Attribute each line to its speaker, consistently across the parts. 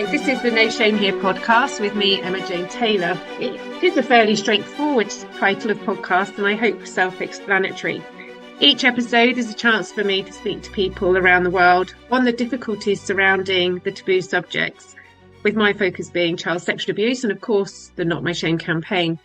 Speaker 1: Hi, this is the No Shame Here podcast with me, Emma Jane Taylor. It is a fairly straightforward title of podcast and I hope self-explanatory. Each episode is a chance for me to speak to people around the world on the difficulties surrounding the taboo subjects, with my focus being child sexual abuse and, of course, the Not My Shame campaign.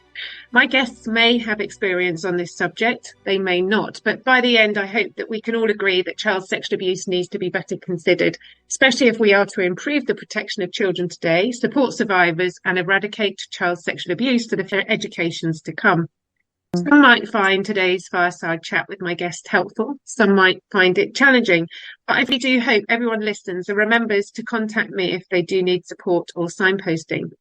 Speaker 1: My guests may have experience on this subject, they may not, but by the end, I hope that we can all agree that child sexual abuse needs to be better considered, especially if we are to improve the protection of children today, support survivors and eradicate child sexual abuse for the educations to come. Some might find today's fireside chat with my guest helpful. Some might find it challenging. But I really do hope everyone listens and remembers to contact me if they do need support or signposting.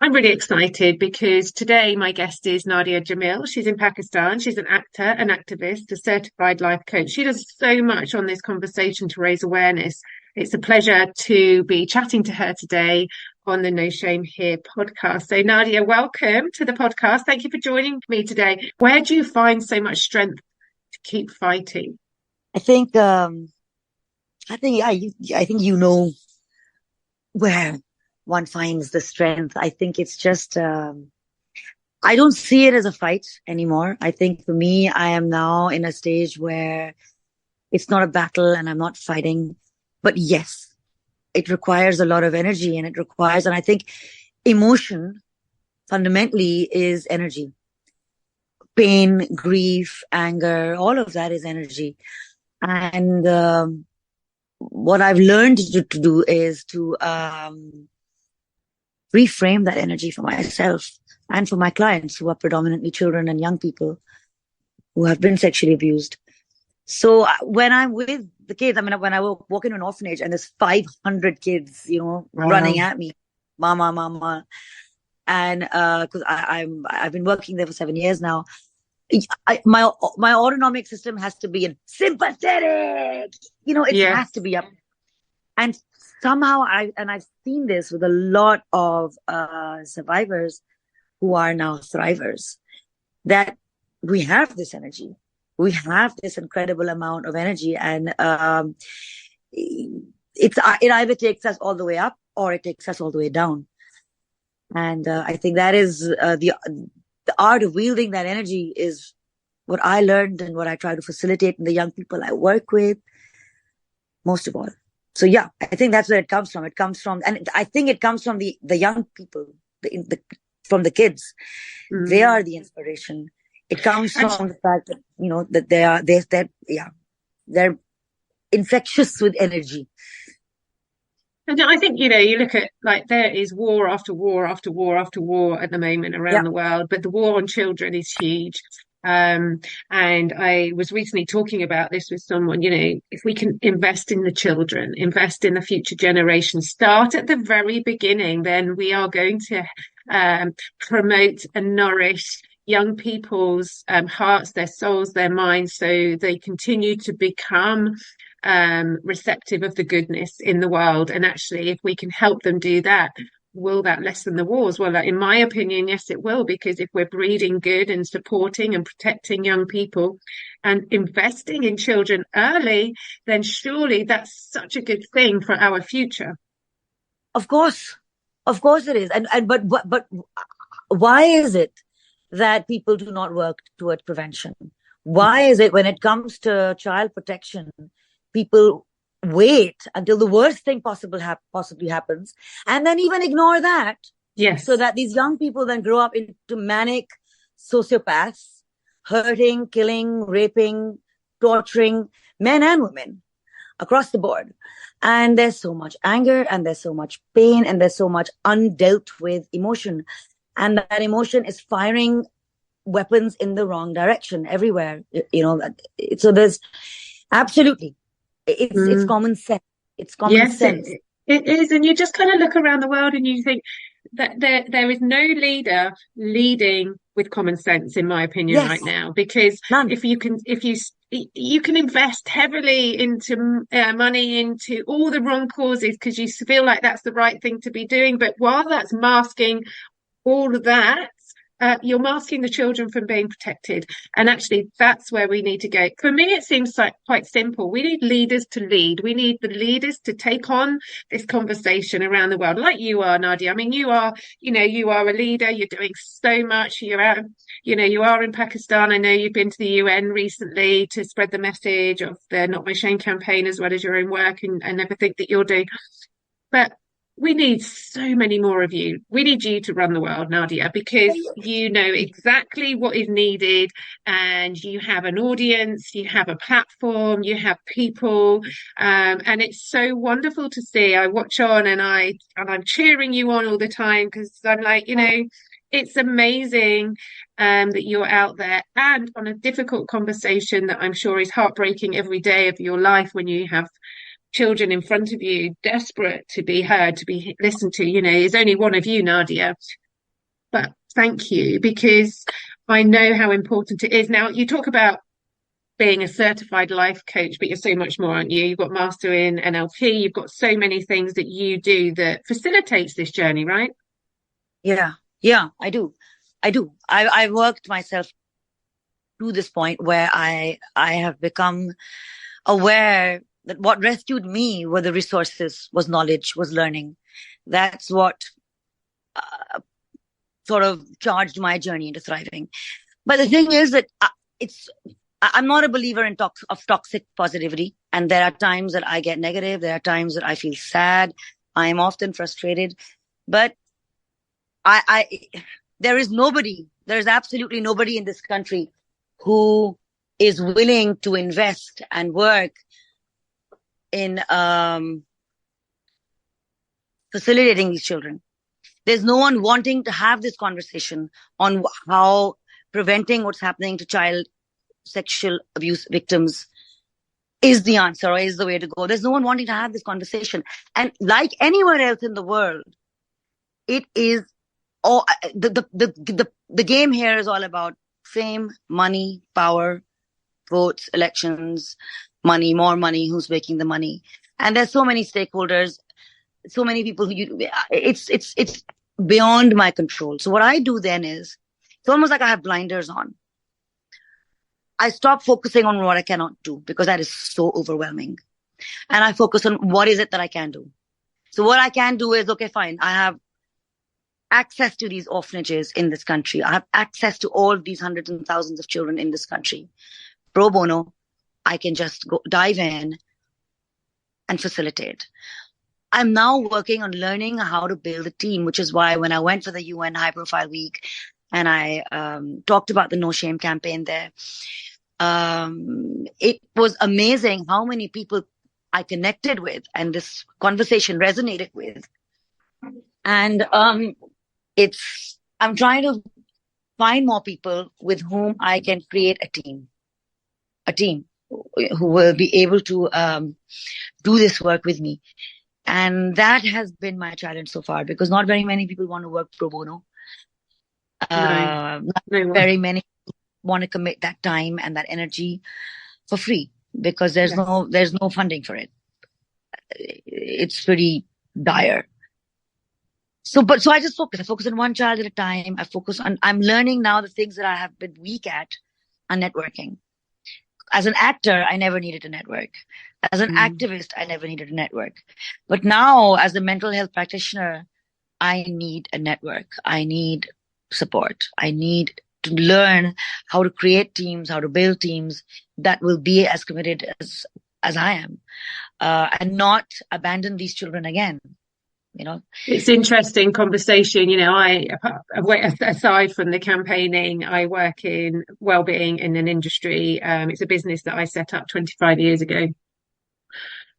Speaker 1: I'm really excited because today my guest is Nadia Jamil. She's in Pakistan. She's an actor, an activist, a certified life coach. She does so much on this conversation to raise awareness. It's a pleasure to be chatting to her today on the No Shame Here podcast. So Nadia, welcome to the podcast. Thank you for joining me today. Where do you find so much strength to keep fighting?
Speaker 2: I think you know where one finds the strength. I think it's just I don't see it as a fight anymore. I think for me, I am now in a stage where it's not a battle and I'm not fighting. But yes, it requires a lot of energy and I think emotion fundamentally is energy. Pain, grief, anger, all of that is energy. And what I've learned to do is to reframe that energy for myself and for my clients who are predominantly children and young people who have been sexually abused. So when I'm with the kids, when I walk into an orphanage and there's 500 kids,
Speaker 1: Wow.
Speaker 2: running at me, mama. And, cause I've been working there for 7 years now. My autonomic system has to be in sympathetic, it has to be up. And somehow I've seen this with a lot of, survivors who are now thrivers, that we have this energy. We have this incredible amount of energy, and it either takes us all the way up or it takes us all the way down. And I think that is the art of wielding that energy is what I learned and what I try to facilitate in the young people I work with, most of all. So yeah, I think that's where it comes from. It comes from, and I think it comes from the young people, from the kids. Mm-hmm. They are the inspiration. It comes from the fact that, that they're infectious with energy.
Speaker 1: And I think, you look at, like, there is war after war after war after war at the moment around the world, but the war on children is huge. And I was recently talking about this with someone, if we can invest in the children, invest in the future generations, start at the very beginning, then we are going to promote and nourish young people's hearts, their souls, their minds, so they continue to become receptive of the goodness in the world. And actually, if we can help them do that, will that lessen the wars? Well, in my opinion, yes, it will, because if we're breeding good and supporting and protecting young people and investing in children early, then surely that's such a good thing for our future.
Speaker 2: Of course it is. But why is it that people do not work towards prevention? Why is it when it comes to child protection, people wait until the worst thing possibly happens and then even ignore that?
Speaker 1: Yes.
Speaker 2: So that these young people then grow up into manic sociopaths, hurting, killing, raping, torturing men and women across the board. And there's so much anger and there's so much pain and there's so much undealt with emotion. And that emotion is firing weapons in the wrong direction everywhere, So there's absolutely, it's common sense. It's common sense.
Speaker 1: It is. And you just kind of look around the world and you think that there is no leader leading with common sense, in my opinion, right now, because if you can invest heavily into money into all the wrong causes because you feel like that's the right thing to be doing. But while that's masking all of that, you're masking the children from being protected. And actually, that's where we need to go. For me, it seems like quite simple. We need leaders to lead. We need the leaders to take on this conversation around the world, like you are, Nadia. I mean, you are, you are a leader. You're doing so much. You're out, you are in Pakistan. I know you've been to the UN recently to spread the message of the Not My Shame campaign, as well as your own work and everything that you're doing. But we need so many more of you. We need you to run the world, Nadia, because you know exactly what is needed, and you have an audience, you have a platform, you have people, and it's so wonderful to see. I watch on and I'm cheering you on all the time, because I'm like, it's amazing that you're out there and on a difficult conversation that I'm sure is heartbreaking every day of your life, when you have children in front of you desperate to be heard, to be listened to. There's only one of you, Nadia, but thank you, because I know how important it is. Now, you talk about being a certified life coach, but you're so much more, aren't you? You've got master in NLP, you've got so many things that you do that facilitates this journey, right?
Speaker 2: Yeah, I do. I worked myself to this point where I have become aware that what rescued me were the resources, was knowledge, was learning. That's what sort of charged my journey into thriving. But the thing is that I'm not a believer in toxic positivity. And there are times that I get negative. There are times that I feel sad. I am often frustrated. But there is absolutely nobody in this country who is willing to invest and work in facilitating these children. There's no one wanting to have this conversation on how preventing what's happening to child sexual abuse victims is the answer or is the way to go. There's no one wanting to have this conversation. And like anywhere else in the world, it is all the game here is all about fame, money, power, votes, elections, money, more money, who's making the money. And there's so many stakeholders, so many people it's beyond my control. So what I do then is, it's almost like I have blinders on. I stop focusing on what I cannot do, because that is so overwhelming. And I focus on what is it that I can do. So what I can do is, okay, fine. I have access to these orphanages in this country. I have access to all of these hundreds and thousands of children in this country. Pro bono, I can just go dive in and facilitate. I'm now working on learning how to build a team, which is why when I went for the UN High Profile Week and I talked about the No Shame campaign there, it was amazing how many people I connected with and this conversation resonated with. And I'm trying to find more people with whom I can create a team who will be able to do this work with me. And that has been my challenge so far, because not very many people want to work pro bono. Not very many want to commit that time and that energy for free, because there's no funding for it. It's pretty dire. So I just focus. I focus on one child at a time. I'm learning now the things that I have been weak at are networking. As an actor, I never needed a network. As an activist, I never needed a network. But now, as a mental health practitioner, I need a network. I need support. I need to learn how to create teams, how to build teams that will be as committed as I am, and not abandon these children again.
Speaker 1: It's interesting conversation. I aside from the campaigning, I work in wellbeing in an industry. It's a business that I set up 25 years ago.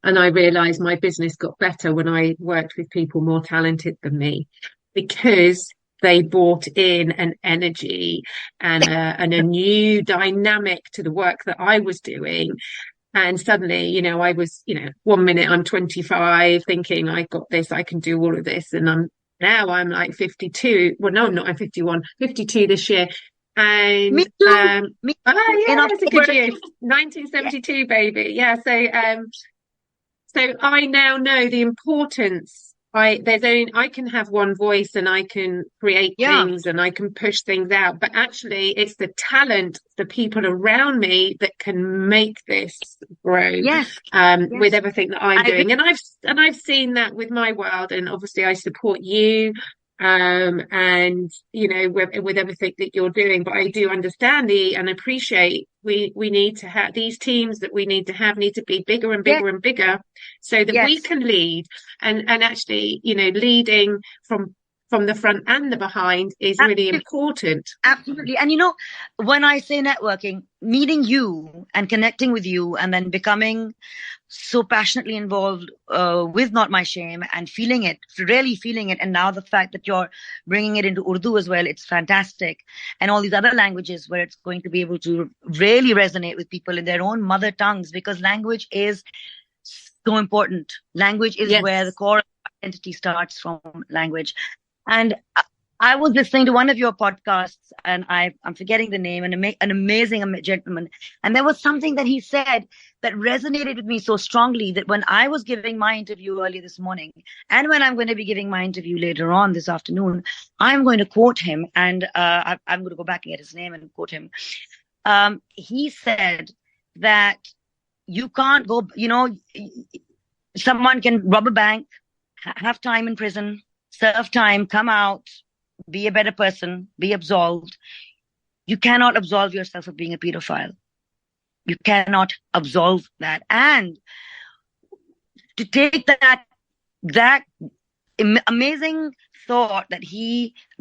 Speaker 1: And I realized my business got better when I worked with people more talented than me, because they brought in an energy and a new dynamic to the work that I was doing. And suddenly, I was, 1 minute I'm 25 thinking I got this, I can do all of this. And I'm like 52. Well, no, I'm not. I'm 51, 52 this year. And,
Speaker 2: me too. Me too.
Speaker 1: Look at you. 1972, baby. Yeah. So I now know the importance I can have one voice and I can create
Speaker 2: Yeah.
Speaker 1: things and I can push things out, but actually it's the talent, the people around me that can make this grow
Speaker 2: Yes.
Speaker 1: with
Speaker 2: Yes.
Speaker 1: everything that I'm
Speaker 2: I agree.
Speaker 1: doing. And I've seen that with my world, and obviously I support you and you know with everything that you're doing, but I do understand and appreciate we need to have these teams that we need to have need to be bigger and
Speaker 2: Yes.
Speaker 1: bigger and bigger so that we
Speaker 2: Yes.
Speaker 1: can lead and actually, you know, leading from the front and the behind is really
Speaker 2: Absolutely.
Speaker 1: important.
Speaker 2: Absolutely. And when I say networking, meeting you and connecting with you and then becoming so passionately involved with Not My Shame and feeling it, really feeling it. And now the fact that you're bringing it into Urdu as well, it's fantastic. And all these other languages where it's going to be able to really resonate with people in their own mother tongues, because language is so important. Language is where the
Speaker 1: Yes.
Speaker 2: core identity starts from language. And I was listening to one of your podcasts, and I'm forgetting the name, an amazing gentleman. And there was something that he said that resonated with me so strongly that when I was giving my interview earlier this morning, and when I'm going to be giving my interview later on this afternoon, I'm going to quote him, and I'm going to go back and get his name and quote him. He said that you can't go, someone can rob a bank, have time in prison, serve time, come out, be a better person, be absolved. You cannot absolve yourself of being a pedophile. You cannot absolve that. And to take that amazing thought that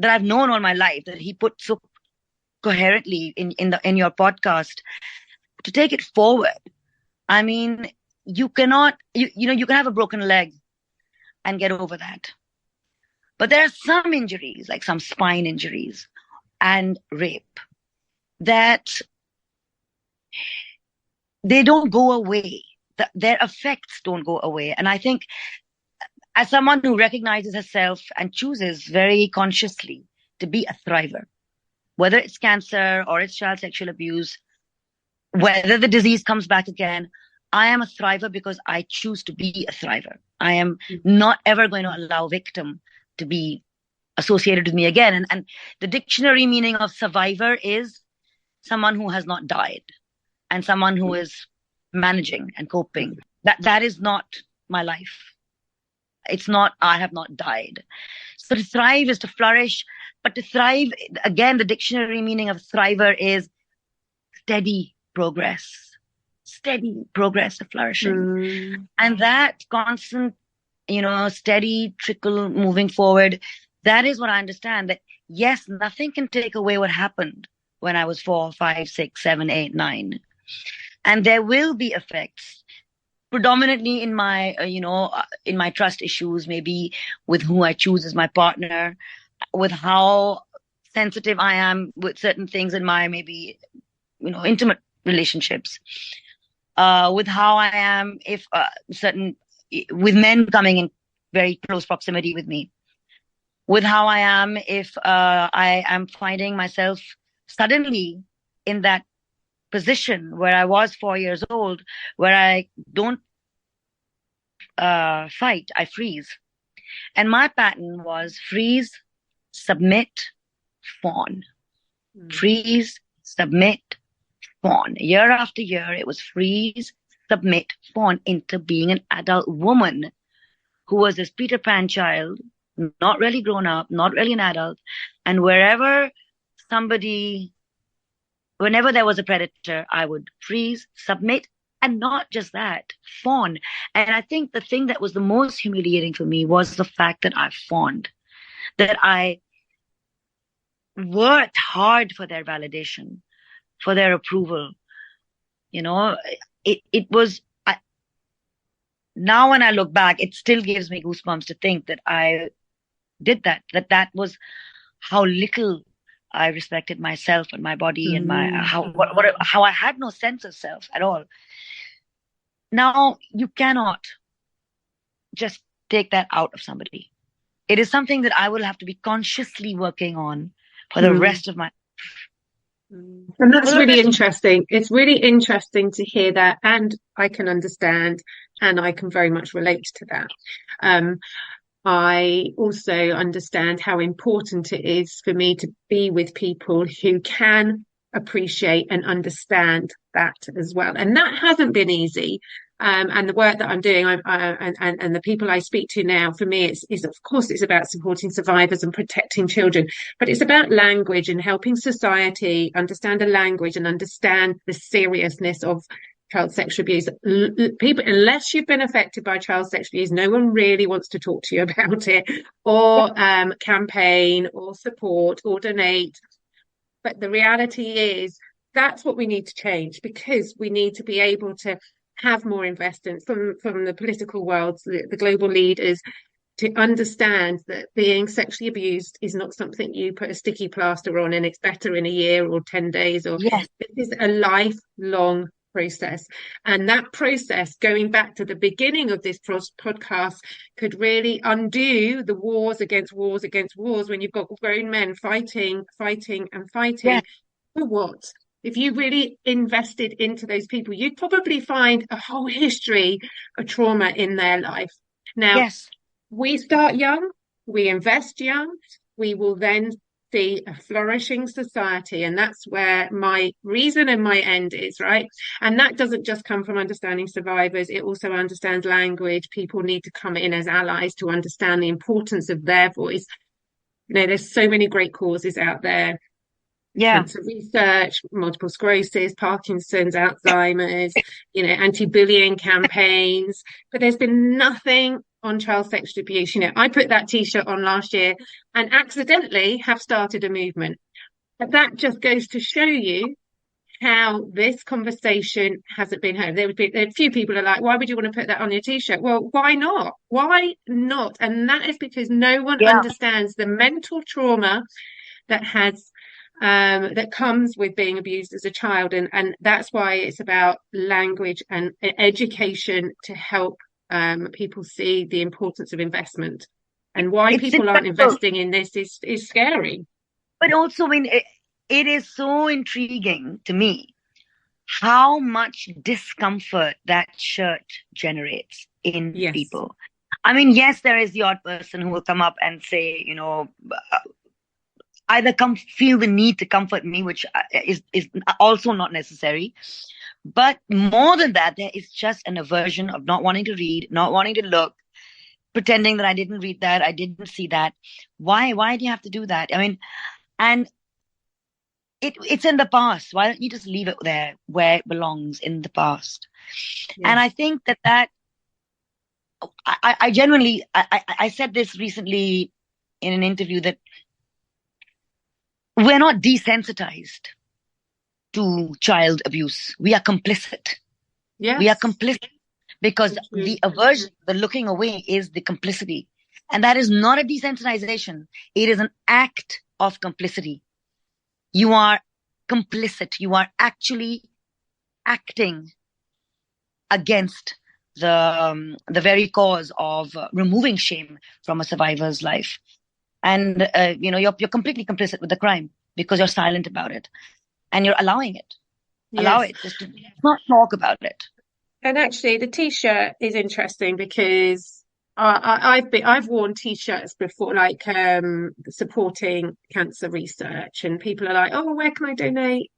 Speaker 2: I've known all my life, that he put so coherently in your podcast, to take it forward. I mean, you cannot, you can have a broken leg and get over that. But there are some injuries, like some spine injuries and rape, that they don't go away. Their effects don't go away. And I think as someone who recognizes herself and chooses very consciously to be a thriver, whether it's cancer or it's child sexual abuse, whether the disease comes back again, I am a thriver because I choose to be a thriver. I am not ever going to allow victim to be associated with me again. And the dictionary meaning of survivor is someone who has not died and someone who is managing and coping. That is not my life. It's not, I have not died. So to thrive is to flourish, but to thrive, again, the dictionary meaning of thriver is steady progress of flourishing. And that constant, steady trickle moving forward, that is what I understand, that yes, nothing can take away what happened when I was 4, 5, 6, 7, 8, 9. And there will be effects, predominantly in my, in my trust issues, maybe with who I choose as my partner, with how sensitive I am with certain things in my maybe, intimate relationships, with how I am if with men coming in very close proximity with me, with how I am if I am finding myself suddenly in that position where I was 4 years old, where I don't fight, I freeze. And my pattern was freeze, submit, fawn. Freeze, submit, fawn. Year after year, it was freeze, submit, fawn into being an adult woman who was this Peter Pan child, not really grown up, not really an adult. And whenever there was a predator, I would freeze, submit, and not just that, fawn. And I think the thing that was the most humiliating for me was the fact that I fawned, that I worked hard for their validation, for their approval. It was, now when I look back, it still gives me goosebumps to think that I did that was how little I respected myself and my body and how I had no sense of self at all. Now, you cannot just take that out of somebody. It is something that I will have to be consciously working on for the rest of my life.
Speaker 1: And that's really interesting. It's really interesting to hear that. And I can understand, and I can very much relate to that. I also understand how important it is for me to be with people who can appreciate and understand that as well. And that hasn't been easy. And the work that I'm doing, and the people I speak to now, for me, is of course it's about supporting survivors and protecting children, but it's about language and helping society understand a language and understand the seriousness of child sexual abuse. People, unless you've been affected by child sexual abuse, no one really wants to talk to you about it, or campaign, or support, or donate. But the reality is that's what we need to change, because we need to be able to have more investment from the political world, the global leaders, to understand that being sexually abused is not something you put a sticky plaster on and it's better in a year or 10 days, or
Speaker 2: Yes,
Speaker 1: this is a lifelong process. And that process, going back to the beginning of this podcast, could really undo the wars against wars against wars, when you've got grown men fighting and
Speaker 2: yes,
Speaker 1: fighting for what? If you really invested into those people, you'd probably find a whole history of trauma in their life. Now,
Speaker 2: yes.
Speaker 1: we start young, we invest young, we will then see a flourishing society. And that's where my reason and my end is, right? And that doesn't just come from understanding survivors, it also understands language. People need to come in as allies to understand the importance of their voice. You know, there's so many great causes out there:
Speaker 2: Yeah.
Speaker 1: cancer research, multiple sclerosis, Parkinson's, Alzheimer's, you know, anti-bullying campaigns. But there's been nothing on child sexual abuse. You know, I put that t-shirt on last year and accidentally have started a movement. But that just goes to show you how this conversation hasn't been heard. There would be a few people are like, why would you want to put that on your t-shirt? Well, why not? Why not? And that is because no one
Speaker 2: Yeah.
Speaker 1: understands the mental trauma that has that comes with being abused as a child, and that's why it's about language and education to help people see the importance of investment, and why
Speaker 2: It's
Speaker 1: people aren't
Speaker 2: incredible.
Speaker 1: investing in this is scary.
Speaker 2: But also, it is so intriguing to me how much discomfort that shirt generates in
Speaker 1: Yes.
Speaker 2: people. I mean, yes, there is the odd person who will come up and say, either come feel the need to comfort me, which is also not necessary. But more than that, there is just an aversion of not wanting to read, not wanting to look, pretending that I didn't read that, I didn't see that. Why? Why do you have to do that? I mean, and it's in the past. Why don't you just leave it there where it belongs, in the past? And
Speaker 1: Yes.
Speaker 2: I think that I genuinely, I said this recently in an interview, that we're not desensitized to child abuse. We are complicit. We are
Speaker 1: Yes.
Speaker 2: complicit because
Speaker 1: So true.
Speaker 2: the aversion, the looking away, is the complicity. And that is not a desensitization. It is an act of complicity. You are complicit. You are actually acting against the very cause of removing shame from a survivor's life. And you're completely complicit with the crime because you're silent about it, and you're allowing it. Allow
Speaker 1: Yes.
Speaker 2: it. Just to not talk about it.
Speaker 1: And actually, the t-shirt is interesting because I've worn t-shirts before, like supporting cancer research, and people are like, "Oh, where can I donate?"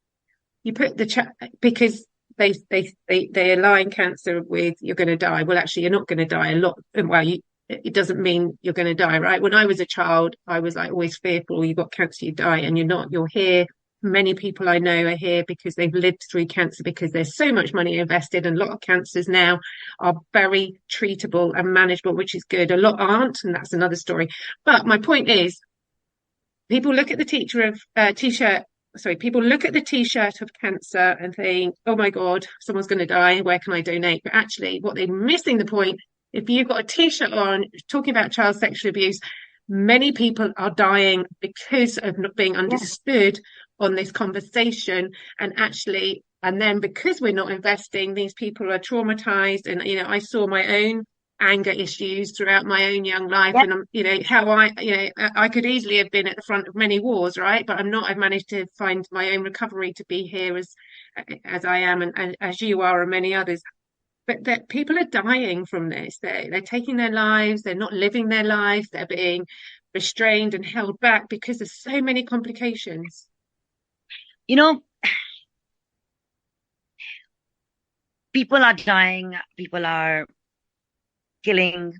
Speaker 1: You put the chat, because they align cancer with you're going to die. Well, actually, you're not going to die a lot. Well, it doesn't mean you're going to die, right? When I was a child, I was like always fearful. You got cancer, you die, and you're not. You're here. Many people I know are here because they've lived through cancer, because there's so much money invested, and a lot of cancers now are very treatable and manageable, which is good. A lot aren't, and that's another story. But my point is, people look at the teacher of t-shirt sorry, people look at the t-shirt of cancer and think, oh my God, someone's going to die, where can I donate? But actually, what they're missing the point, if you've got a t-shirt on talking about child sexual abuse, many people are dying because of not being
Speaker 2: Yeah.
Speaker 1: understood on this conversation. And then because we're not investing, these people are traumatized. And, I saw my own anger issues throughout my own young life,
Speaker 2: Yeah.
Speaker 1: and how I could easily have been at the front of many wars, right? But I'm not. I've managed to find my own recovery to be here as I am, and as you are, and many others. but that people are dying from this. They're taking their lives, they're not living their life, they're being restrained and held back because there's so many complications.
Speaker 2: You know, people are dying, people are killing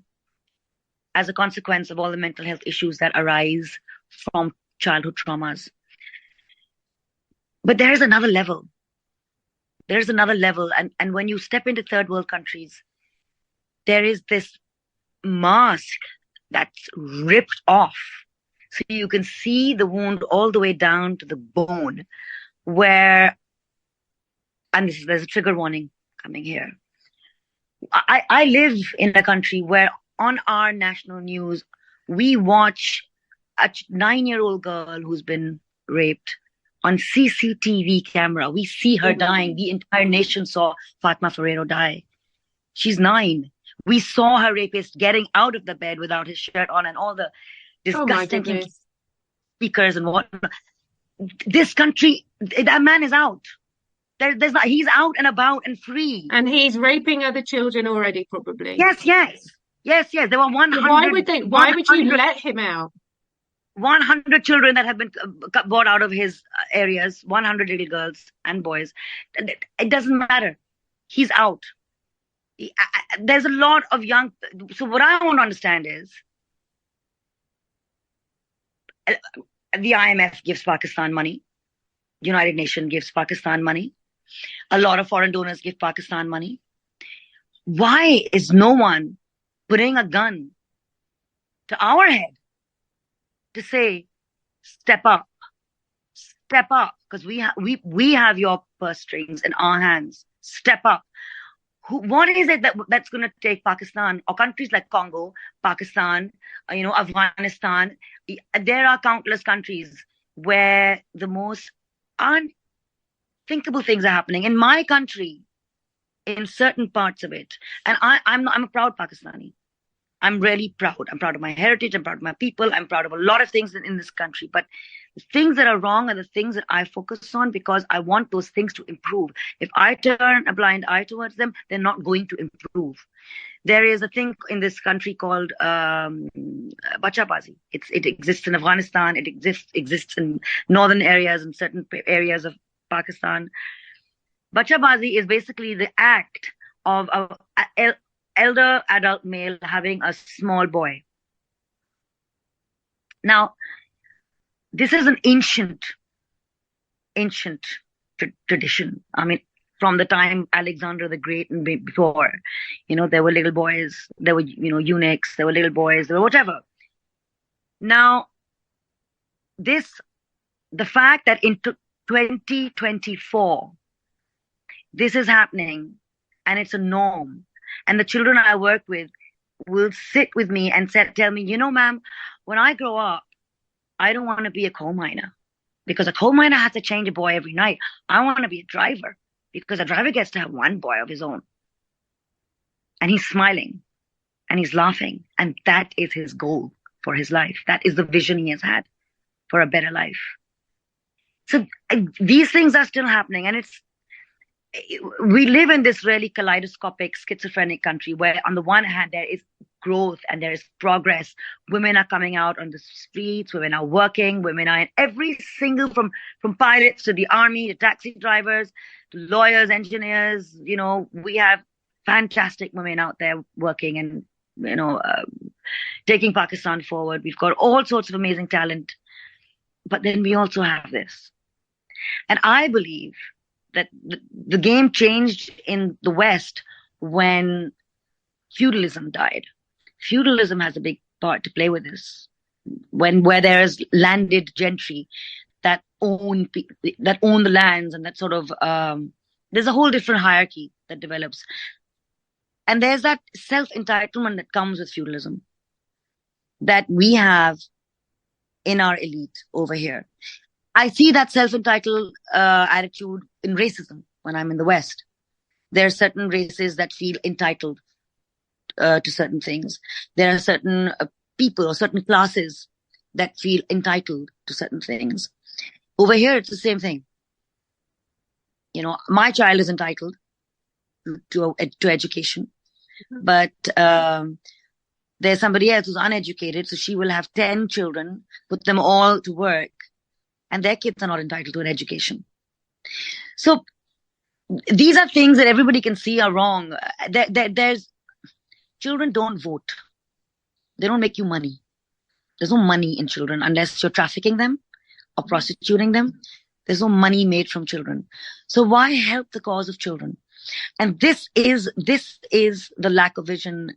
Speaker 2: as a consequence of all the mental health issues that arise from childhood traumas. But there is another level. There's another level. And when you step into third world countries, there is this mask that's ripped off. So you can see the wound all the way down to the bone where, and there's a trigger warning coming here. I live in a country where on our national news, we watch a 9-year-old girl who's been raped on CCTV camera. We see her dying. The entire nation saw Fatma Ferrero die. She's 9. We saw her rapist getting out of the bed without his shirt on and all the disgusting speakers and whatnot. This country, that man is out. There's not, he's out and about and free.
Speaker 1: And he's raping other children already, probably.
Speaker 2: Yes. There were 100.
Speaker 1: Why would you let him out?
Speaker 2: 100 children that have been brought out of his areas, 100 little girls and boys. It doesn't matter. He's out. There's a lot of young. So what I want to understand is the IMF gives Pakistan money. United Nations gives Pakistan money. A lot of foreign donors give Pakistan money. Why is no one putting a gun to our head to say, step up, because we have your purse strings in our hands. Step up. What is it that's going to take Pakistan or countries like Congo, Pakistan, Afghanistan? There are countless countries where the most unthinkable things are happening. In my country, in certain parts of it, and I'm a proud Pakistani. I'm really proud. I'm proud of my heritage. I'm proud of my people. I'm proud of a lot of things in this country. But the things that are wrong are the things that I focus on because I want those things to improve. If I turn a blind eye towards them, they're not going to improve. There is a thing in this country called bachabazi. It exists in Afghanistan. It exists in northern areas and certain areas of Pakistan. Bachabazi is basically the act of an elder adult male having a small boy. Now, this is an ancient tradition. I mean, from the time Alexander the Great and before, there were little boys, there were, eunuchs, there were little boys, there were whatever. Now, the fact that in 2024, this is happening and it's a norm, and the children I work with will sit with me and tell me, ma'am, when I grow up, I don't want to be a coal miner because a coal miner has to change a boy every night. I want to be a driver because a driver gets to have one boy of his own. And he's smiling and he's laughing. And that is his goal for his life. That is the vision he has had for a better life. So these things are still happening. And we live in this really kaleidoscopic, schizophrenic country where on the one hand, there is growth and there is progress. Women are coming out on the streets, women are working, women are in every single, from pilots to the army, to taxi drivers, to lawyers, engineers, we have fantastic women out there working and, taking Pakistan forward. We've got all sorts of amazing talent, but then we also have this. And I believe that the game changed in the West when feudalism died. Feudalism has a big part to play with this. Where there's landed gentry that own the lands, and that sort of there's a whole different hierarchy that develops. And there's that self-entitlement that comes with feudalism that we have in our elite over here. I see that self-entitled attitude in racism when I'm in the West. There are certain races that feel entitled to certain things. There are certain people or certain classes that feel entitled to certain things. Over here, it's the same thing. My child is entitled. to education. But there's somebody else who's uneducated, so she will have 10 children, put them all to work, and their kids are not entitled to an education. So these are things that everybody can see are wrong. There's children don't vote. They don't make you money. There's no money in children unless you're trafficking them or prostituting them. There's no money made from children. So why help the cause of children? And this is the lack of vision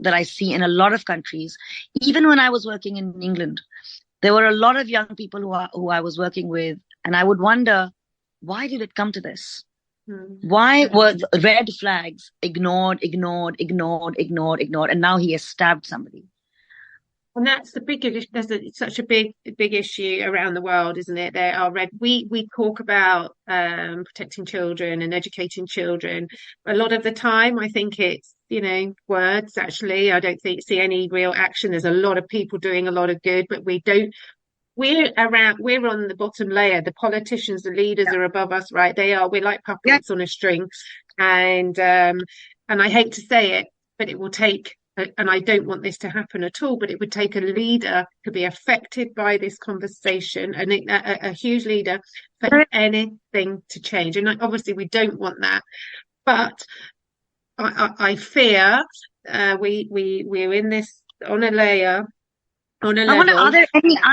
Speaker 2: that I see in a lot of countries. Even when I was working in England, there were a lot of young people who I was working with, and I would wonder, why did it come to this? Why were red flags ignored, and now he has stabbed somebody?
Speaker 1: And that's the big issue. It's such a big issue around the world, isn't it? There are we talk about protecting children and educating children. A lot of the time, I think it's, words. Actually, I don't see any real action. There's a lot of people doing a lot of good, but we're on the bottom layer. The politicians, the leaders are above us, right? We're like puppets on a string. And I hate to say it, but it will take, and I don't want this to happen at all, but it would take a leader to be affected by this conversation, and a huge leader for anything to change. And obviously we don't want that, but I fear we're in this on a layer. On a level.
Speaker 2: Are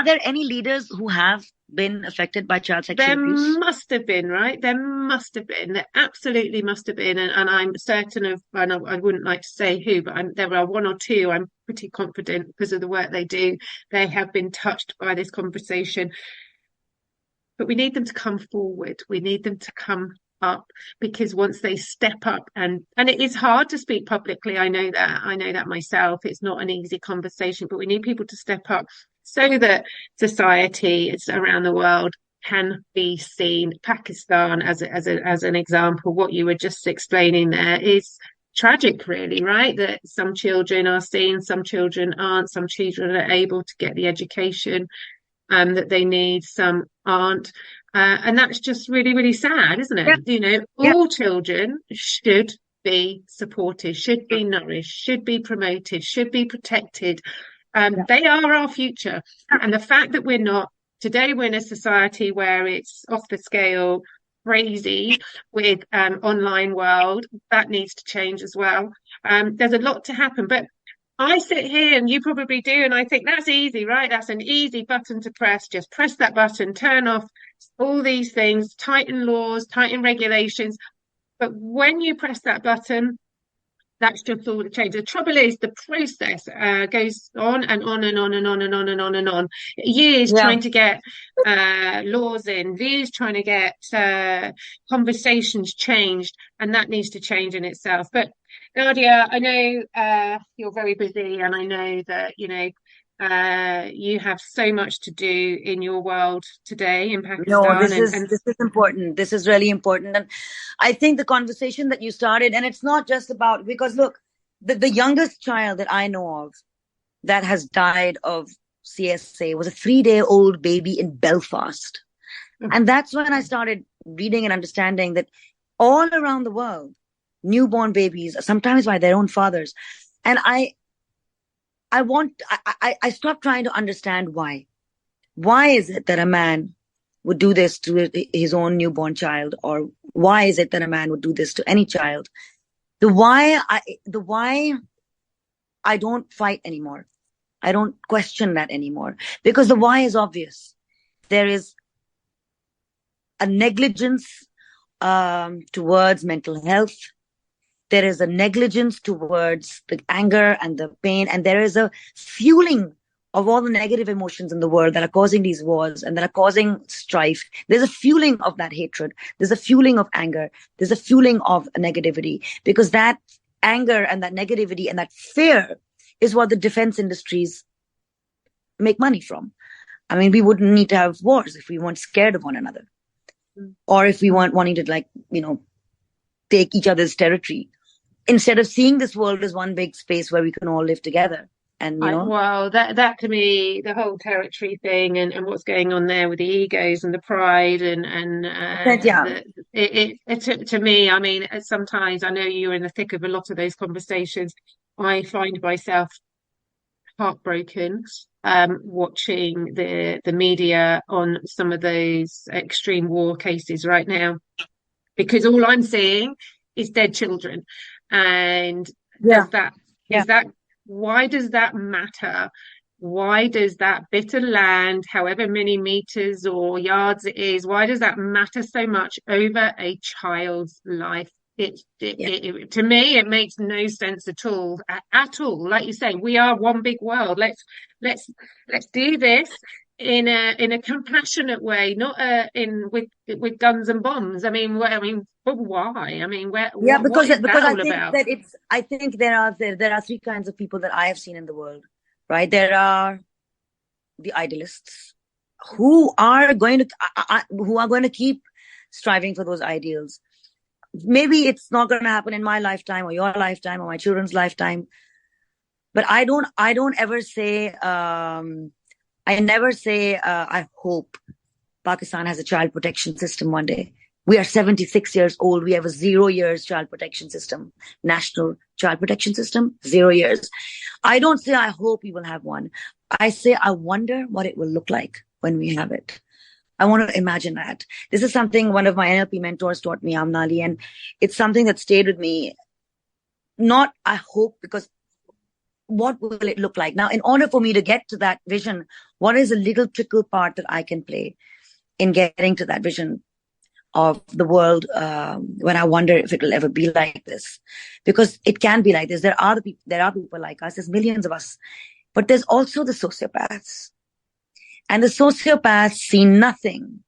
Speaker 2: there any leaders who have been affected by child sexual abuse?
Speaker 1: There must have been, right? There must have been. There absolutely must have been. And I'm certain of, and I wouldn't like to say who, but there are one or two, I'm pretty confident because of the work they do. They have been touched by this conversation. But we need them to come forward. We need them to come up, because once they step up, and it is hard to speak publicly, I know that myself, it's not an easy conversation, but we need people to step up so that society around the world can be seen. Pakistan as an example, what you were just explaining there is tragic, really, right? That some children are seen, some children aren't, some children are able to get the education that they need, some aren't. And that's just really, really sad, isn't it? All children should be supported, should be nourished, should be promoted, should be protected. They are our future. And the fact that we're in a society where it's off the scale, crazy with online world, that needs to change as well. There's a lot to happen, but I sit here, and you probably do, and I think that's easy, right? That's an easy button to press. Just press that button, turn off all these things, tighten laws, tighten regulations. But when you press that button, that's just all the change. The trouble is the process goes on and on and on and on and on and on and on. Years trying to get laws in, years trying to get conversations changed, and that needs to change in itself. But Nadia, I know you're very busy, and I know that you have so much to do in your world today in Pakistan.
Speaker 2: No, this is important. This is really important. And I think the conversation that you started, and it's not just about, because look, the youngest child that I know of that has died of CSA was a 3-day-old baby in Belfast. Mm-hmm. And that's when I started reading and understanding that all around the world, newborn babies, sometimes by their own fathers. And I stopped trying to understand why. Why is it that a man would do this to his own newborn child? Or why is it that a man would do this to any child? The why I don't fight anymore. I don't question that anymore, because the why is obvious. There is a negligence towards mental health. There is a negligence towards the anger and the pain, and there is a fueling of all the negative emotions in the world that are causing these wars and that are causing strife. There's a fueling of that hatred. There's a fueling of anger. There's a fueling of negativity, because that anger and that negativity and that fear is what the defense industries make money from. I mean, we wouldn't need to have wars if we weren't scared of one another, or if we weren't wanting to, take each other's territory. Instead of seeing this world as one big space where we can all live together, And,
Speaker 1: Well, that to me, the whole territory thing and what's going on there with the egos and the pride and
Speaker 2: yeah,
Speaker 1: to me, I mean, sometimes I know you're in the thick of a lot of those conversations. I find myself heartbroken watching the media on some of those extreme war cases right now, because all I'm seeing is dead children. And
Speaker 2: yeah, yeah,
Speaker 1: is that why does that matter? Why does that bit of land, however many meters or yards it is, why does that matter so much over a child's life?
Speaker 2: yeah.
Speaker 1: To me, it makes no sense at all. At all. Like you say, we are one big world. Let's let's do this in a compassionate way, not in with guns and bombs. I mean, but why? I mean,
Speaker 2: Yeah,
Speaker 1: what is that
Speaker 2: I
Speaker 1: all
Speaker 2: think
Speaker 1: about?
Speaker 2: that I think there are three kinds of people that I have seen in the world, right? There are the idealists who are going to keep striving for those ideals. Maybe it's not going to happen in my lifetime or your lifetime or my children's lifetime, but I don't ever say I never say I hope Pakistan has a child protection system one day. We are 76 years old. We have a 0 years child protection system, national child protection system, 0 years. I don't say I hope we will have one. I say I wonder what it will look like when we have it. I want to imagine that. This is something one of my NLP mentors taught me, Amnali, and it's something that stayed with me. Not I hope, because what will it look like? Now, in order for me to get to that vision, what is a little trickle part that I can play in getting to that vision of the world, when I wonder if it will ever be like this? Because it can be like this. There are people like us. There's millions of us, but there's also the sociopaths, and the sociopaths see nothing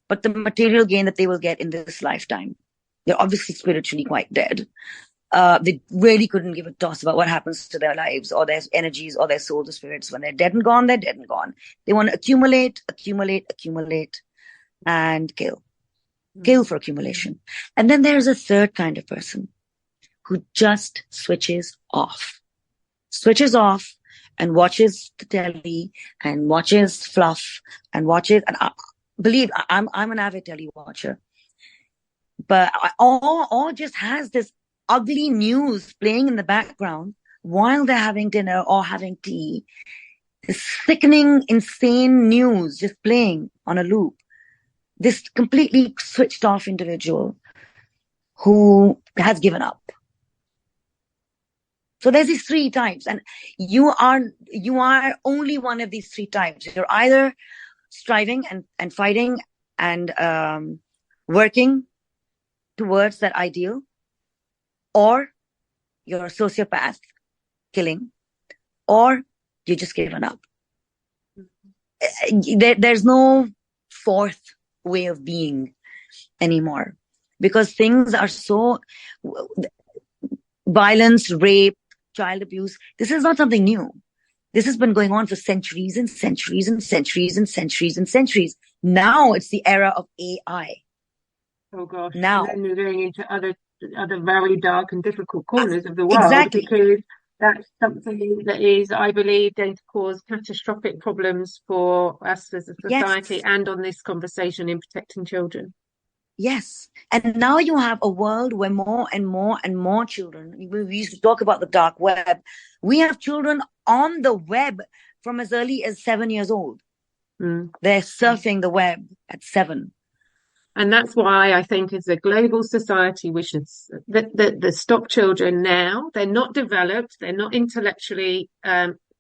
Speaker 2: but the material gain that they will get in this lifetime. They're obviously spiritually quite dead. They really couldn't give a toss about what happens to their lives or their energies or their souls or spirits. When they're dead and gone, they're dead and gone. They want to accumulate, and kill for accumulation. And then there's a third kind of person who just switches off and watches the telly and watches fluff and watches. And I'm an avid telly watcher, but or just has this ugly news playing in the background while they're having dinner or having tea. This sickening, insane news just playing on a loop. This completely switched off individual who has given up. So there's these three types, and you are only one of these three types. You're either striving and fighting and working towards that ideal, or you're a sociopath killing, or you just given up. There's no fourth way of being anymore, because things are so violence, rape, child abuse. This is not something new. This has been going on for centuries and centuries and centuries and centuries and centuries. Now it's the era of AI.
Speaker 1: Oh gosh.
Speaker 2: Now,
Speaker 1: and then we're going into other very dark and difficult corners of the world,
Speaker 2: exactly,
Speaker 1: because that's something that is, I believe, going to cause catastrophic problems for us as a society,
Speaker 2: yes,
Speaker 1: and on this conversation in protecting children.
Speaker 2: yes. And now you have a world where more and more and more children, we used to talk about the dark web. We have children on the web from as early as 7 years old. They're surfing the web at 7.
Speaker 1: And that's why I think, as a global society, we should stop children now. They're not developed. They're not intellectually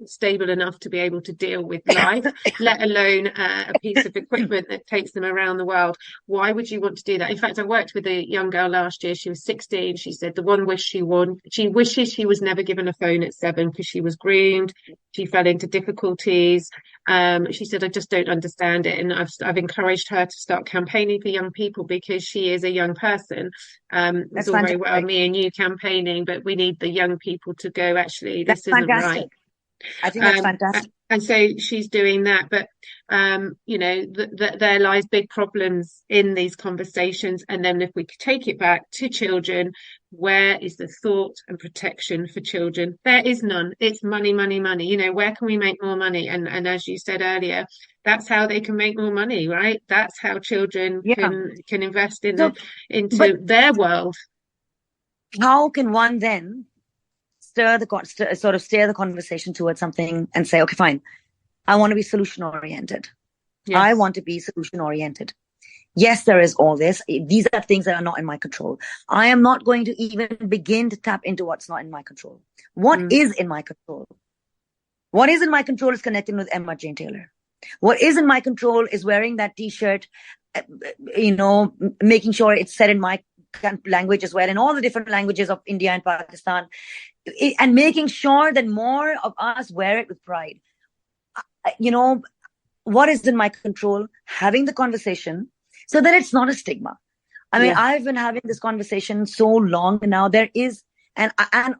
Speaker 1: stable enough to be able to deal with life, let alone a piece of equipment that takes them around the world. Why would you want to do that? In fact, I worked with a young girl last year. She was 16. She said the one wish she wishes she was never given a phone at 7, because she was groomed. She fell into difficulties. She said, I just don't understand it. And I've encouraged her to start campaigning for young people, because she is a young person. It's all very well me and you campaigning, but we need the young people to go, actually, this isn't right.
Speaker 2: I think that's fantastic.
Speaker 1: And so she's doing that, but there lies big problems in these conversations. And then if we could take it back to children, where is the thought and protection for children? There is none. It's money, money, money. Where can we make more money? And as you said earlier, that's how they can make more money, right? That's how children
Speaker 2: Yeah.
Speaker 1: can invest
Speaker 2: So,
Speaker 1: into their world.
Speaker 2: How can one then steer the conversation towards something and say, okay, fine, I want to be solution oriented.
Speaker 1: Yes.
Speaker 2: I want to be solution oriented. Yes, there is all this. These are things that are not in my control. I am not going to even begin to tap into what's not in my control. What is in my control? What is in my control is connecting with Emma Jane Taylor. What is in my control is wearing that t-shirt, making sure it's said in my language as well, in all the different languages of India and Pakistan, and making sure that more of us wear it with pride. What is in my control? Having the conversation so that it's not a stigma. I mean, I've been having this conversation so long now. There is, and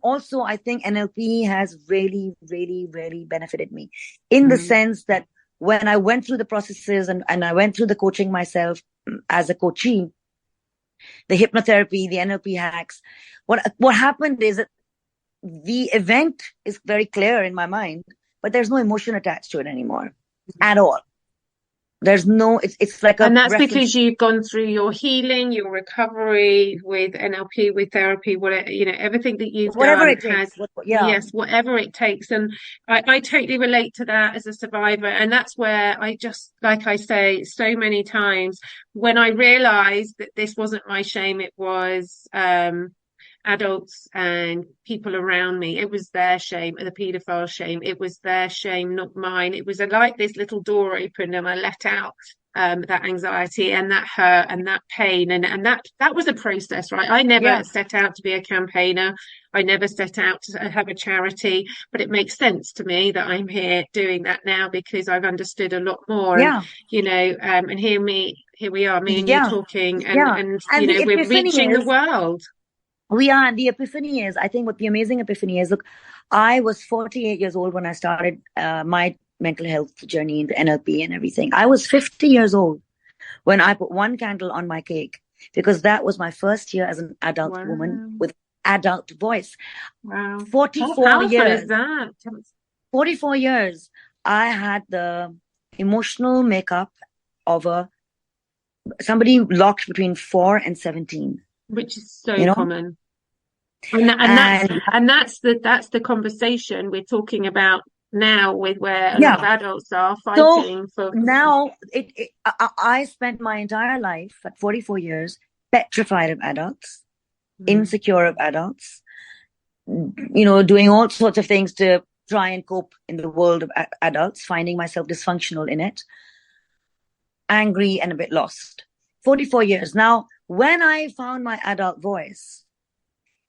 Speaker 2: also I think NLP has really, really, really benefited me in the sense that when I went through the processes and I went through the coaching myself as a coachee, the hypnotherapy, the NLP hacks, what happened is that the event is very clear in my mind, but there's no emotion attached to it anymore at all. There's no, it's like a.
Speaker 1: And that's because you've gone through your healing, your recovery with NLP, with therapy, whatever, everything that you've
Speaker 2: whatever
Speaker 1: done
Speaker 2: it takes.
Speaker 1: yes, whatever it takes. And I totally relate to that as a survivor. And that's where I just, like I say so many times, when I realized that this wasn't my shame, it was, adults and people around me. It was their shame, the paedophile shame. It was their shame, not mine. It was like this little door opened and I let out that anxiety and that hurt and that pain. And that was a process, right? I never set out to be a campaigner. I never set out to have a charity, but it makes sense to me that I'm here doing that now because I've understood a lot more. And, and here we are, me and you talking and we're reaching the world.
Speaker 2: We are. And the epiphany is, I think what the amazing epiphany is, look, I was 48 years old when I started my mental health journey into NLP and everything. I was 50 years old when I put one candle on my cake because that was my first year as an adult woman with adult voice.
Speaker 1: Wow.
Speaker 2: 44 years.
Speaker 1: Is that?
Speaker 2: 44 years. I had the emotional makeup of somebody locked between 4 and 17.
Speaker 1: Which is so common. And that's the conversation we're talking about now with where a lot of adults are fighting for.
Speaker 2: Now I spent my entire life at 44 years petrified of adults, insecure of adults, doing all sorts of things to try and cope in the world of adults, finding myself dysfunctional in it, angry and a bit lost. 44 years. Now, when I found my adult voice,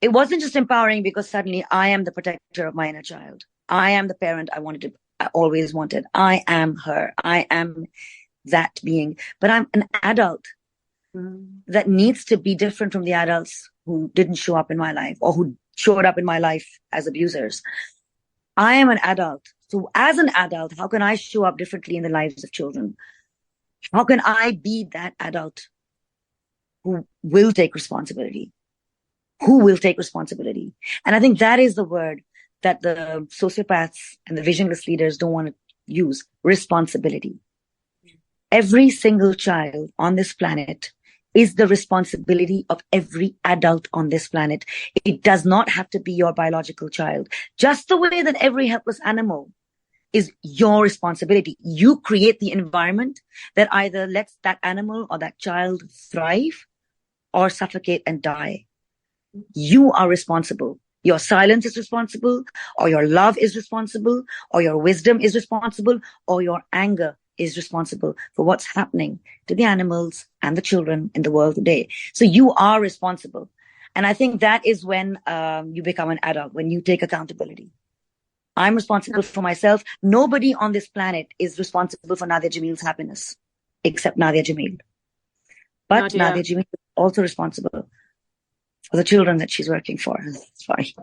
Speaker 2: it wasn't just empowering because suddenly I am the protector of my inner child. I am the parent I always wanted. I am her. I am that being. But I'm an adult that needs to be different from the adults who didn't show up in my life or who showed up in my life as abusers. I am an adult. So as an adult, how can I show up differently in the lives of children? How can I be that adult who will take responsibility? Who will take responsibility? And I think that is the word that the sociopaths and the visionless leaders don't want to use. Responsibility. Every single child on this planet is the responsibility of every adult on this planet. It does not have to be your biological child. Just the way that every helpless animal is your responsibility. You create the environment that either lets that animal or that child thrive or suffocate and die. You are responsible. Your silence is responsible, or your love is responsible, or your wisdom is responsible, or your anger is responsible for what's happening to the animals and the children in the world today. So you are responsible. And I think that is when you become an adult, when you take accountability. I'm responsible for myself. Nobody on this planet is responsible for Nadia Jamil's happiness except Nadia Jamil. But Nadia Jamil is also responsible for the children that she's working for. Sorry.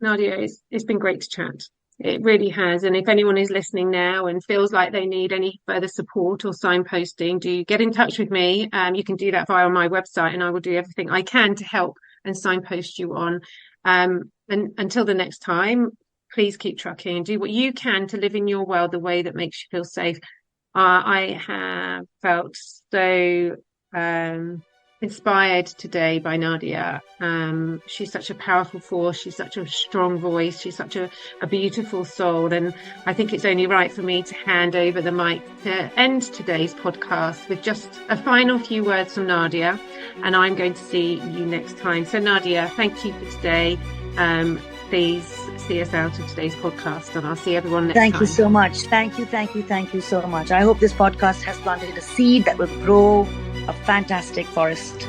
Speaker 1: Nadia, it's been great to chat. It really has. And if anyone is listening now and feels like they need any further support or signposting, do get in touch with me. You can do that via my website, and I will do everything I can to help and signpost you on. And until the next time, please keep trucking and do what you can to live in your world the way that makes you feel safe. I have felt so inspired today by Nadia. She's such a powerful force. She's such a strong voice. She's such a beautiful soul. And I think it's only right for me to hand over the mic to end today's podcast with just a final few words from Nadia. And I'm going to see you next time. So Nadia, thank you for today. Please see us out of today's podcast, and I'll see everyone next time.
Speaker 2: Thank you so much. Thank you so much. I hope this podcast has planted a seed that will grow a fantastic forest.